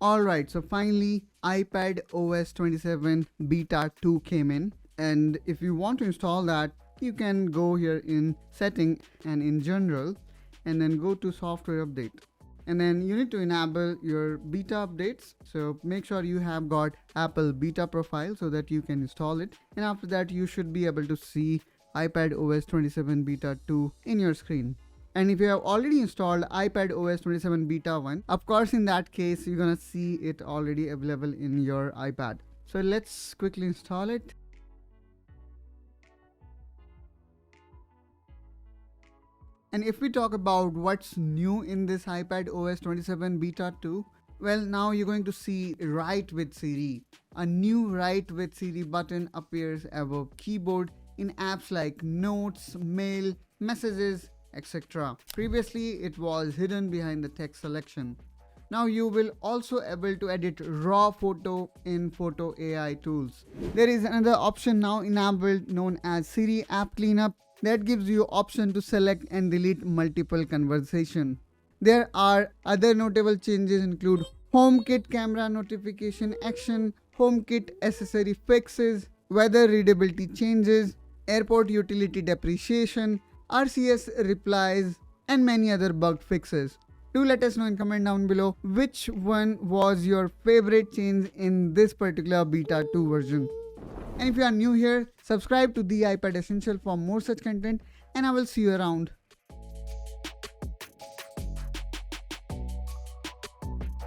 Alright, so finally iPadOS 27 Beta 2 came in, and if you want to install that, you can go here in Setting and in General, and then go to Software Update. And then you need to enable your beta updates. So make sure you have got Apple beta profile so that you can install it. And after that, you should be able to see iPadOS 27 Beta 2 in your screen. And if you have already installed iPadOS 27 Beta 1, of course, in that case, you're gonna see it already available in your iPad. So let's quickly install it. And if we talk about what's new in this iPadOS 27 Beta 2, well, now you're going to see Write with Siri. A new Write with Siri button appears above keyboard in apps like Notes, Mail, Messages, etc. Previously, it was hidden behind the text selection. Now you will also able to edit raw photo in Photo AI tools. There is another option now enabled known as Siri App Cleanup that gives you option to select and delete multiple conversation. There are other notable changes include HomeKit camera notification action, HomeKit accessory fixes, weather readability changes, airport utility depreciation, RCS replies, and many other bug fixes. Do let us know in comment down below which one was your favorite change in this particular Beta 2 version. And if you are new here, subscribe to the iPad Essential for more such content, and I will see you around.